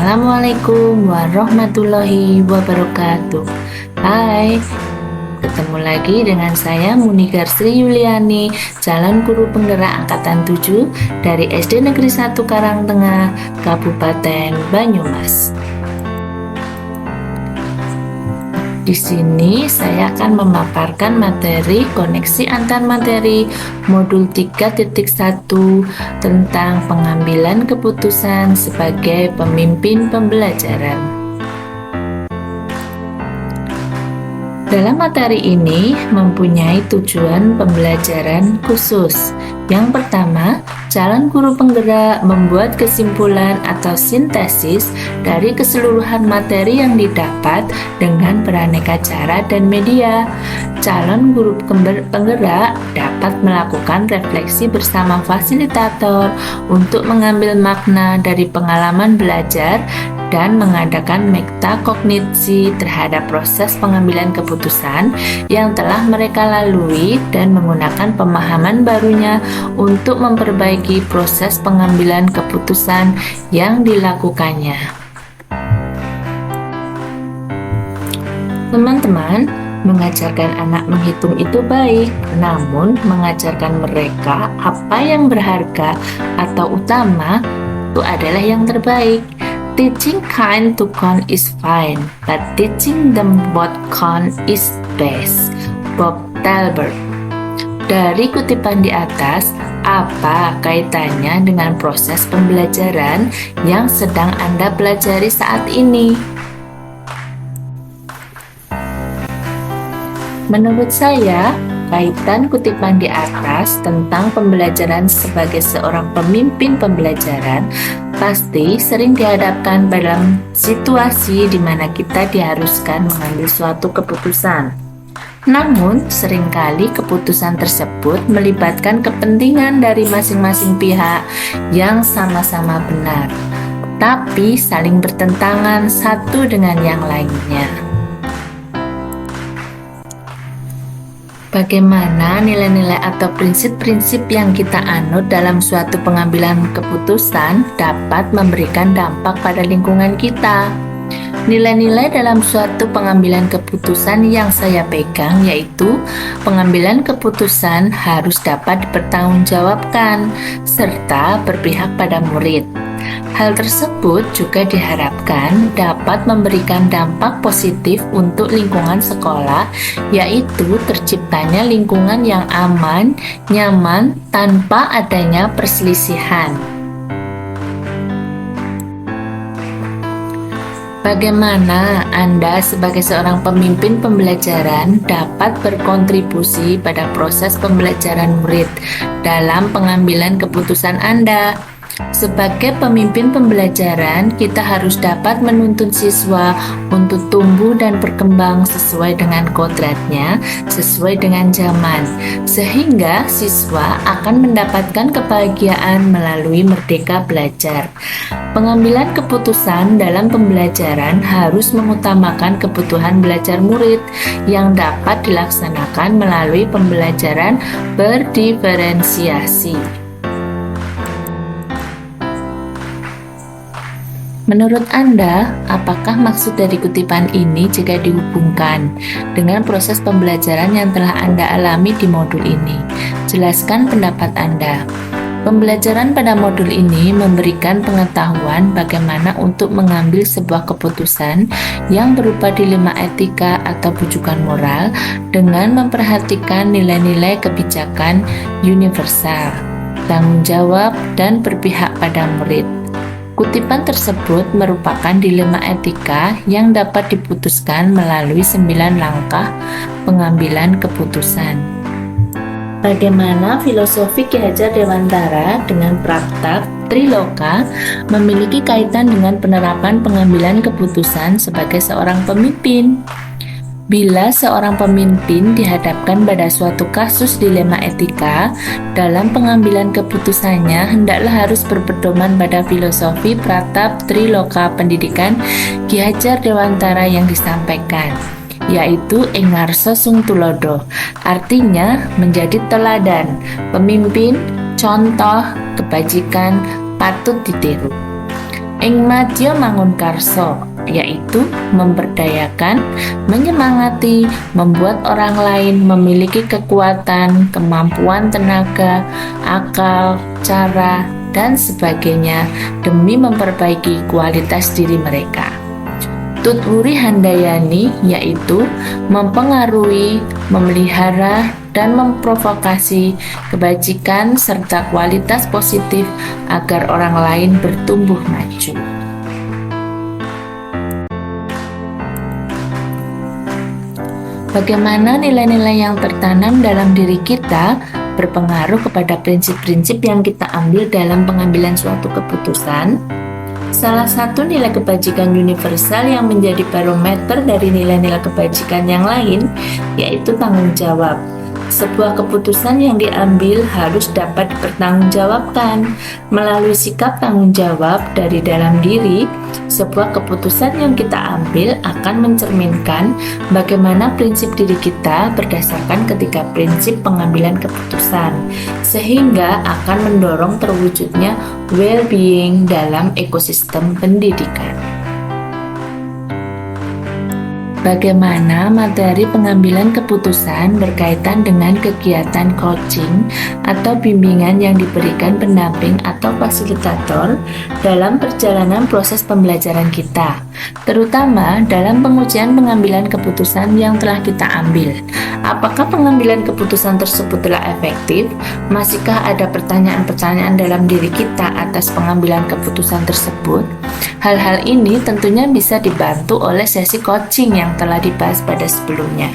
Assalamualaikum warahmatullahi wabarakatuh. Hai, ketemu lagi dengan saya Munigar Sri Yuliani, calon guru penggerak angkatan 7 dari SD Negeri 1 Karangtengah, Kabupaten Banyumas. Di sini saya akan memaparkan materi koneksi antar materi modul 3.1 tentang pengambilan keputusan sebagai pemimpin pembelajaran. Dalam materi ini mempunyai tujuan pembelajaran khusus. Yang pertama, calon guru penggerak membuat kesimpulan atau sintesis dari keseluruhan materi yang didapat dengan beraneka cara dan media. Calon guru penggerak dapat melakukan refleksi bersama fasilitator untuk mengambil makna dari pengalaman belajar dan mengadakan metakognisi terhadap proses pengambilan keputusan yang telah mereka lalui dan menggunakan pemahaman barunya untuk memperbaiki proses pengambilan keputusan yang dilakukannya. Teman-teman, mengajarkan anak menghitung itu baik, namun mengajarkan mereka apa yang berharga atau utama itu adalah yang terbaik. Teaching kind to count is fine, but teaching them what count is best. Bob Talbert. Dari kutipan di atas, apa kaitannya dengan proses pembelajaran yang sedang Anda pelajari saat ini? Menurut saya, kaitan kutipan di atas tentang pembelajaran sebagai seorang pemimpin pembelajaran pasti sering dihadapkan dalam situasi di mana kita diharuskan mengambil suatu keputusan. Namun, seringkali keputusan tersebut melibatkan kepentingan dari masing-masing pihak yang sama-sama benar, tapi saling bertentangan satu dengan yang lainnya. Bagaimana nilai-nilai atau prinsip-prinsip yang kita anut dalam suatu pengambilan keputusan dapat memberikan dampak pada lingkungan kita? Nilai-nilai dalam suatu pengambilan keputusan yang saya pegang yaitu pengambilan keputusan harus dapat dipertanggungjawabkan serta berpihak pada murid. Hal tersebut juga diharapkan dapat memberikan dampak positif untuk lingkungan sekolah, yaitu terciptanya lingkungan yang aman, nyaman, tanpa adanya perselisihan. Bagaimana Anda sebagai seorang pemimpin pembelajaran dapat berkontribusi pada proses pembelajaran murid dalam pengambilan keputusan Anda? Sebagai pemimpin pembelajaran, kita harus dapat menuntun siswa untuk tumbuh dan berkembang sesuai dengan kodratnya, sesuai dengan zaman, sehingga siswa akan mendapatkan kebahagiaan melalui merdeka belajar. Pengambilan keputusan dalam pembelajaran harus mengutamakan kebutuhan belajar murid yang dapat dilaksanakan melalui pembelajaran berdiferensiasi. Menurut Anda, apakah maksud dari kutipan ini jika dihubungkan dengan proses pembelajaran yang telah Anda alami di modul ini? Jelaskan pendapat Anda. Pembelajaran pada modul ini memberikan pengetahuan bagaimana untuk mengambil sebuah keputusan yang berupa dilema etika atau bujukan moral dengan memperhatikan nilai-nilai kebijakan universal, tanggung jawab, dan berpihak pada murid. Kutipan tersebut merupakan dilema etika yang dapat diputuskan melalui 9 langkah pengambilan keputusan. Bagaimana filosofi Ki Hajar Dewantara dengan praktek Triloka memiliki kaitan dengan penerapan pengambilan keputusan sebagai seorang pemimpin? Bila seorang pemimpin dihadapkan pada suatu kasus dilema etika, dalam pengambilan keputusannya hendaklah harus berpedoman pada filosofi Pratap Triloka Pendidikan Ki Hajar Dewantara yang disampaikan, yaitu Engarso Sung Tulodo, artinya menjadi teladan, pemimpin, contoh, kebajikan, patut ditiru. ing madya mangunkarsa, yaitu memberdayakan, menyemangati, membuat orang lain memiliki kekuatan, kemampuan tenaga, akal, cara, dan sebagainya demi memperbaiki kualitas diri mereka. Tutwuri Handayani yaitu mempengaruhi, memelihara, dan memprovokasi kebajikan serta kualitas positif agar orang lain bertumbuh maju. Bagaimana nilai-nilai yang tertanam dalam diri kita berpengaruh kepada prinsip-prinsip yang kita ambil dalam pengambilan suatu keputusan? Salah satu nilai kebajikan universal yang menjadi barometer dari nilai-nilai kebajikan yang lain yaitu tanggung jawab. Sebuah keputusan yang diambil harus dapat dipertanggungjawabkan. Melalui sikap tanggung jawab dari dalam diri, sebuah keputusan yang kita ambil akan mencerminkan bagaimana prinsip diri kita berdasarkan ketika prinsip pengambilan keputusan, sehingga akan mendorong terwujudnya well-being dalam ekosistem pendidikan. Bagaimana materi pengambilan keputusan berkaitan dengan kegiatan coaching atau bimbingan yang diberikan pendamping atau fasilitator dalam perjalanan proses pembelajaran kita, terutama dalam pengujian pengambilan keputusan yang telah kita ambil. Apakah pengambilan keputusan tersebut telah efektif? Masihkah ada pertanyaan-pertanyaan dalam diri kita atas pengambilan keputusan tersebut? Hal-hal ini tentunya bisa dibantu oleh sesi coaching yang telah dibahas pada sebelumnya.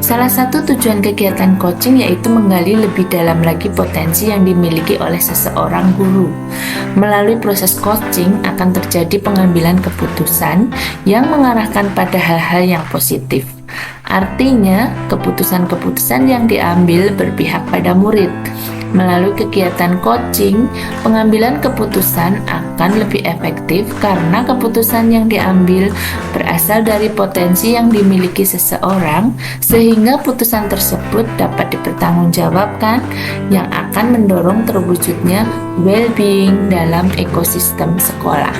Salah satu tujuan kegiatan coaching yaitu menggali lebih dalam lagi potensi yang dimiliki oleh seseorang guru. Melalui proses coaching akan terjadi pengambilan keputusan yang mengarahkan pada hal-hal yang positif. Artinya, keputusan-keputusan yang diambil berpihak pada murid. Melalui kegiatan coaching, pengambilan keputusan akan lebih efektif karena keputusan yang diambil berasal dari potensi yang dimiliki seseorang, sehingga putusan tersebut dapat dipertanggungjawabkan yang akan mendorong terwujudnya well-being dalam ekosistem sekolah.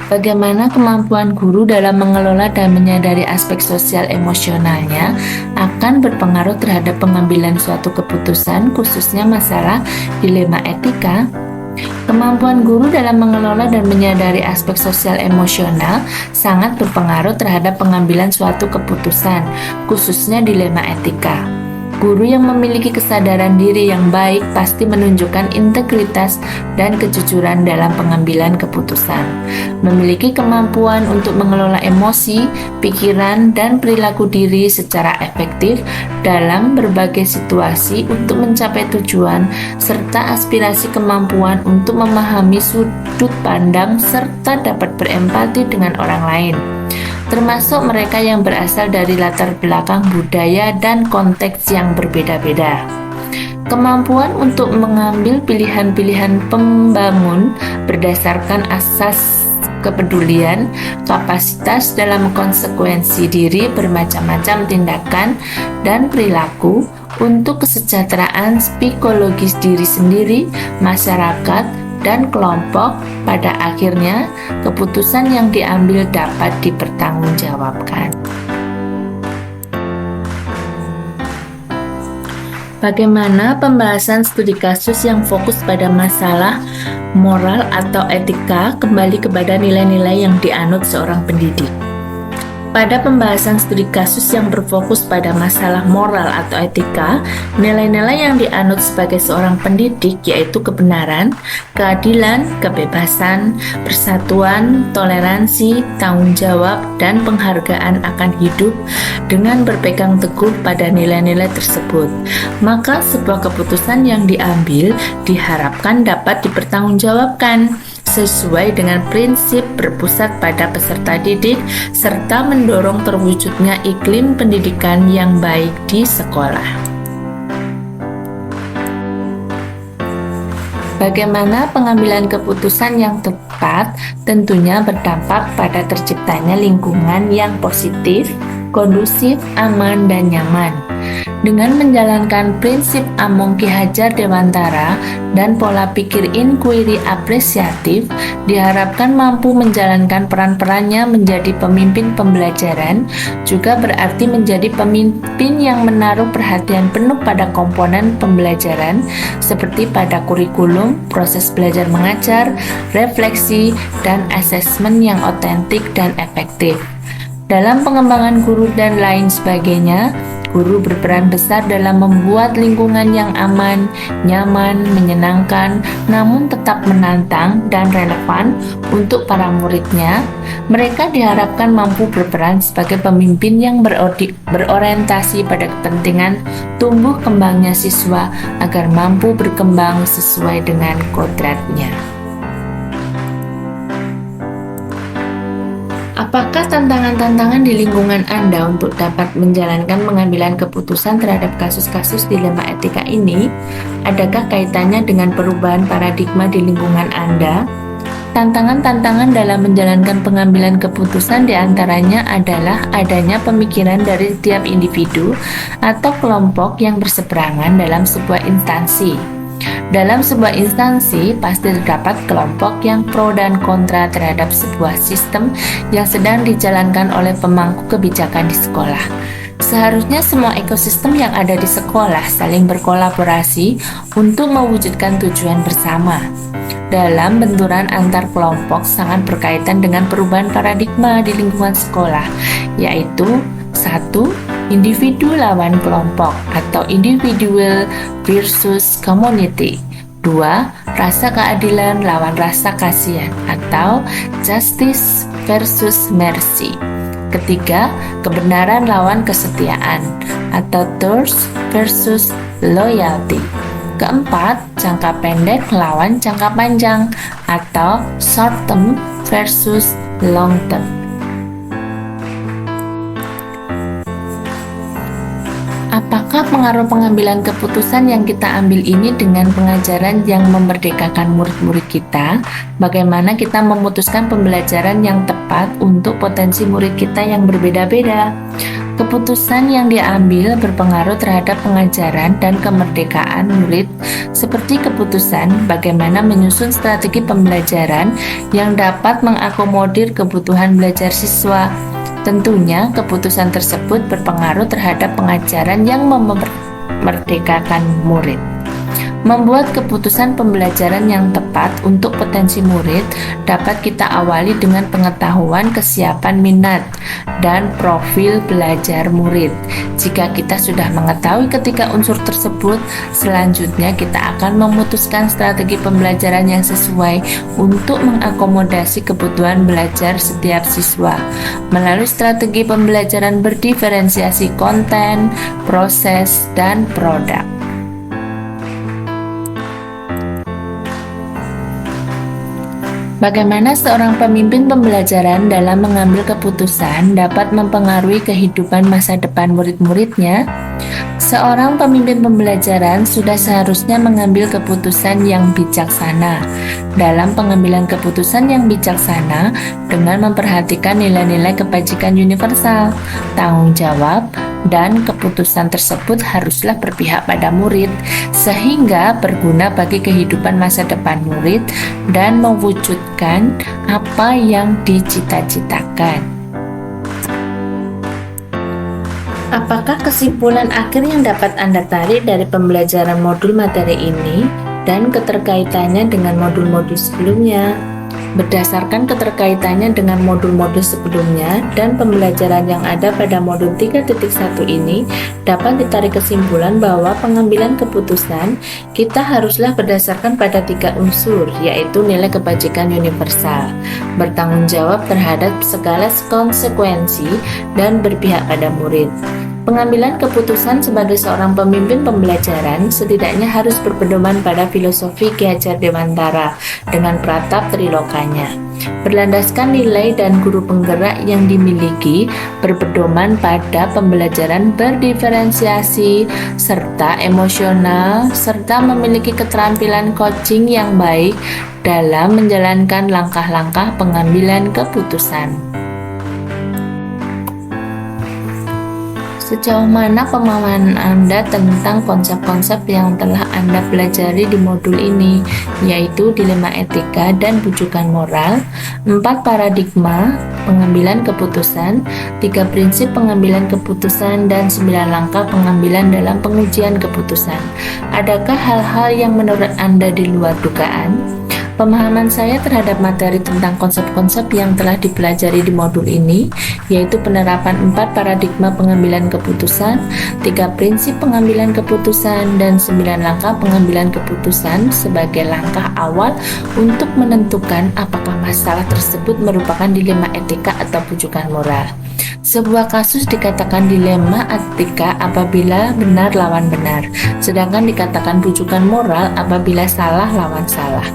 Bagaimana kemampuan guru dalam mengelola dan menyadari aspek sosial emosionalnya akan berpengaruh terhadap pengambilan suatu keputusan, khususnya masalah dilema etika. Kemampuan guru dalam mengelola dan menyadari aspek sosial emosional sangat berpengaruh terhadap pengambilan suatu keputusan, khususnya dilema etika. Guru yang memiliki kesadaran diri yang baik pasti menunjukkan integritas dan kejujuran dalam pengambilan keputusan. Memiliki kemampuan untuk mengelola emosi, pikiran, dan perilaku diri secara efektif dalam berbagai situasi untuk mencapai tujuan, serta aspirasi kemampuan untuk memahami sudut pandang serta dapat berempati dengan orang lain, termasuk mereka yang berasal dari latar belakang budaya dan konteks yang berbeda-beda. Kemampuan untuk mengambil pilihan-pilihan pembangun berdasarkan asas kepedulian, kapasitas dalam konsekuensi diri bermacam-macam tindakan dan perilaku untuk kesejahteraan psikologis diri sendiri, masyarakat, dan kelompok. Pada akhirnya keputusan yang diambil dapat dipertanggungjawabkan. Bagaimana pembahasan studi kasus yang fokus pada masalah moral atau etika kembali kepada nilai-nilai yang dianut seorang pendidik? Pada pembahasan studi kasus yang berfokus pada masalah moral atau etika, nilai-nilai yang dianut sebagai seorang pendidik yaitu kebenaran, keadilan, kebebasan, persatuan, toleransi, tanggung jawab, dan penghargaan akan hidup. Dengan berpegang teguh pada nilai-nilai tersebut, maka sebuah keputusan yang diambil diharapkan dapat dipertanggungjawabkan sesuai dengan prinsip berpusat pada peserta didik serta mendorong terwujudnya iklim pendidikan yang baik di sekolah. Bagaimana pengambilan keputusan yang tepat tentunya berdampak pada terciptanya lingkungan yang positif, kondusif, aman, dan nyaman. Dengan menjalankan prinsip Among Ki Hajar Dewantara dan pola pikir inquiry apresiatif, diharapkan mampu menjalankan peran-perannya menjadi pemimpin pembelajaran, juga berarti menjadi pemimpin yang menaruh perhatian penuh pada komponen pembelajaran seperti pada kurikulum, proses belajar mengajar, refleksi, dan asesmen yang otentik dan efektif. Dalam pengembangan guru dan lain sebagainya, guru berperan besar dalam membuat lingkungan yang aman, nyaman, menyenangkan, namun tetap menantang dan relevan untuk para muridnya. Mereka diharapkan mampu berperan sebagai pemimpin yang berorientasi pada kepentingan tumbuh kembangnya siswa agar mampu berkembang sesuai dengan kodratnya. Apakah tantangan-tantangan di lingkungan Anda untuk dapat menjalankan pengambilan keputusan terhadap kasus-kasus dilema etika ini? Adakah kaitannya dengan perubahan paradigma di lingkungan Anda? Tantangan-tantangan dalam menjalankan pengambilan keputusan diantaranya adalah adanya pemikiran dari setiap individu atau kelompok yang berseberangan dalam sebuah instansi. Dalam sebuah instansi, pasti terdapat kelompok yang pro dan kontra terhadap sebuah sistem yang sedang dijalankan oleh pemangku kebijakan di sekolah. Seharusnya semua ekosistem yang ada di sekolah saling berkolaborasi untuk mewujudkan tujuan bersama. Dalam benturan antar kelompok sangat berkaitan dengan perubahan paradigma di lingkungan sekolah, yaitu 1. Individu lawan kelompok atau individual versus community. 2. Rasa keadilan lawan rasa kasihan atau justice versus mercy. Ketiga, kebenaran lawan kesetiaan atau truth versus loyalty. Keempat, jangka pendek lawan jangka panjang atau short term versus long term. Apakah pengaruh pengambilan keputusan yang kita ambil ini dengan pengajaran yang memerdekakan murid-murid kita? Bagaimana kita memutuskan pembelajaran yang tepat untuk potensi murid kita yang berbeda-beda? Keputusan yang diambil berpengaruh terhadap pengajaran dan kemerdekaan murid, seperti keputusan bagaimana menyusun strategi pembelajaran yang dapat mengakomodir kebutuhan belajar siswa. Tentunya, keputusan tersebut berpengaruh terhadap pengajaran yang memerdekakan murid. Membuat keputusan pembelajaran yang tepat untuk potensi murid dapat kita awali dengan pengetahuan kesiapan minat dan profil belajar murid. Jika kita sudah mengetahui ketiga unsur tersebut, selanjutnya kita akan memutuskan strategi pembelajaran yang sesuai untuk mengakomodasi kebutuhan belajar setiap siswa melalui strategi pembelajaran berdiferensiasi konten, proses, dan produk. Bagaimana seorang pemimpin pembelajaran dalam mengambil keputusan dapat mempengaruhi kehidupan masa depan murid-muridnya? Seorang pemimpin pembelajaran sudah seharusnya mengambil keputusan yang bijaksana. Dalam pengambilan keputusan yang bijaksana dengan memperhatikan nilai-nilai kebajikan universal, tanggung jawab, dan keputusan tersebut haruslah berpihak pada murid sehingga berguna bagi kehidupan masa depan murid dan mewujudkan apa yang dicita-citakan. Apakah kesimpulan akhir yang dapat Anda tarik dari pembelajaran modul materi ini dan keterkaitannya dengan modul-modul sebelumnya? Berdasarkan keterkaitannya dengan modul-modul sebelumnya dan pembelajaran yang ada pada modul 3.1 ini, dapat ditarik kesimpulan bahwa pengambilan keputusan kita haruslah berdasarkan pada 3 unsur, yaitu nilai kebajikan universal, bertanggung jawab terhadap segala konsekuensi, dan berpihak pada murid. Pengambilan keputusan sebagai seorang pemimpin pembelajaran setidaknya harus berpedoman pada filosofi Ki Hajar Dewantara dengan pratap trilokanya. Berlandaskan nilai dan guru penggerak yang dimiliki, berpedoman pada pembelajaran berdiferensiasi, serta emosional, serta memiliki keterampilan coaching yang baik dalam menjalankan langkah-langkah pengambilan keputusan. Sejauh mana pemahaman Anda tentang konsep-konsep yang telah Anda pelajari di modul ini, yaitu dilema etika dan bujukan moral, 4 paradigma pengambilan keputusan, 3 prinsip pengambilan keputusan, dan 9 langkah pengambilan dalam pengujian keputusan. Adakah hal-hal yang menurut Anda di luar dugaan? Pemahaman saya terhadap materi tentang konsep-konsep yang telah dipelajari di modul ini, yaitu penerapan 4 paradigma pengambilan keputusan, 3 prinsip pengambilan keputusan, dan 9 langkah pengambilan keputusan sebagai langkah awal untuk menentukan apakah masalah tersebut merupakan dilema etika atau bujukan moral. Sebuah kasus dikatakan dilema etika apabila benar lawan benar, sedangkan dikatakan bujukan moral apabila salah lawan salah.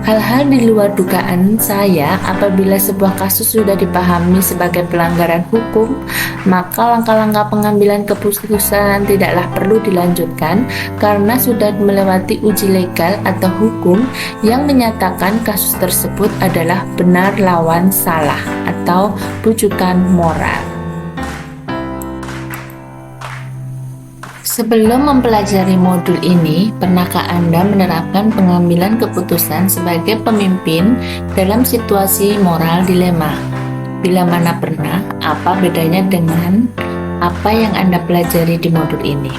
Hal-hal di luar dugaan saya, apabila sebuah kasus sudah dipahami sebagai pelanggaran hukum, maka langkah-langkah pengambilan keputusan tidaklah perlu dilanjutkan karena sudah melewati uji legal atau hukum yang menyatakan kasus tersebut adalah benar lawan salah atau bujukan moral. Sebelum mempelajari modul ini, pernahkah Anda menerapkan pengambilan keputusan sebagai pemimpin dalam situasi moral dilema? Bila mana pernah, apa bedanya dengan apa yang Anda pelajari di modul ini?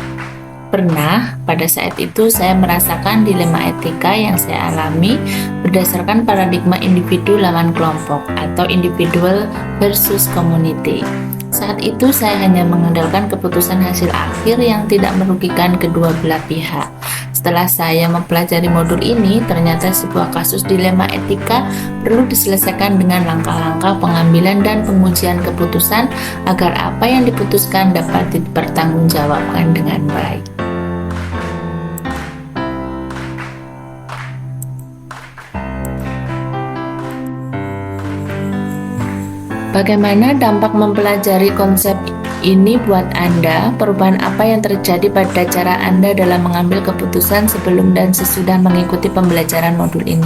Pernah, pada saat itu saya merasakan dilema etika yang saya alami berdasarkan paradigma individu lawan kelompok atau individual versus community. Saat itu saya hanya mengandalkan keputusan hasil akhir yang tidak merugikan kedua belah pihak. Setelah saya mempelajari modul ini, ternyata sebuah kasus dilema etika perlu diselesaikan dengan langkah-langkah pengambilan dan pengujian keputusan agar apa yang diputuskan dapat dipertanggungjawabkan dengan baik. Bagaimana dampak mempelajari konsep ini buat Anda? Perubahan apa yang terjadi pada cara Anda dalam mengambil keputusan sebelum dan sesudah mengikuti pembelajaran modul ini?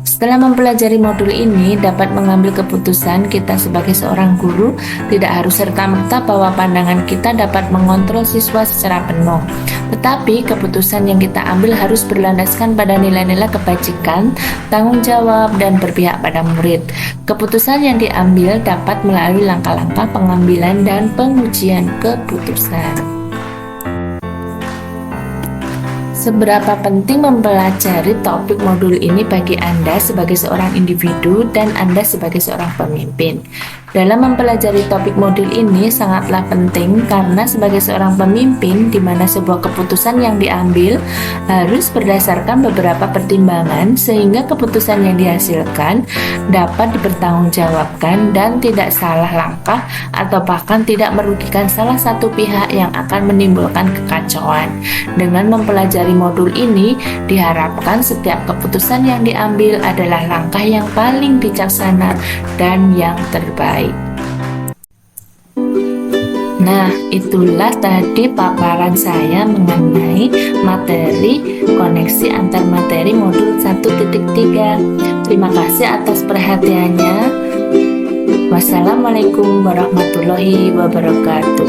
Setelah mempelajari modul ini, dapat mengambil keputusan kita sebagai seorang guru tidak harus serta-merta bahwa pandangan kita dapat mengontrol siswa secara penuh. Tetapi keputusan yang kita ambil harus berlandaskan pada nilai-nilai kebajikan, tanggung jawab, dan berpihak pada murid. Keputusan yang diambil dapat melalui langkah-langkah pengambilan dan pengujian keputusan. Seberapa penting mempelajari topik modul ini bagi Anda sebagai seorang individu dan Anda sebagai seorang pemimpin? Dalam mempelajari topik modul ini sangatlah penting karena sebagai seorang pemimpin di mana sebuah keputusan yang diambil harus berdasarkan beberapa pertimbangan sehingga keputusan yang dihasilkan dapat dipertanggungjawabkan dan tidak salah langkah atau bahkan tidak merugikan salah satu pihak yang akan menimbulkan kekacauan. Dengan mempelajari modul ini diharapkan setiap keputusan yang diambil adalah langkah yang paling bijaksana dan yang terbaik. Nah, itulah tadi paparan saya mengenai materi koneksi antar materi modul 1.3. Terima kasih atas perhatiannya. Wassalamualaikum warahmatullahi wabarakatuh.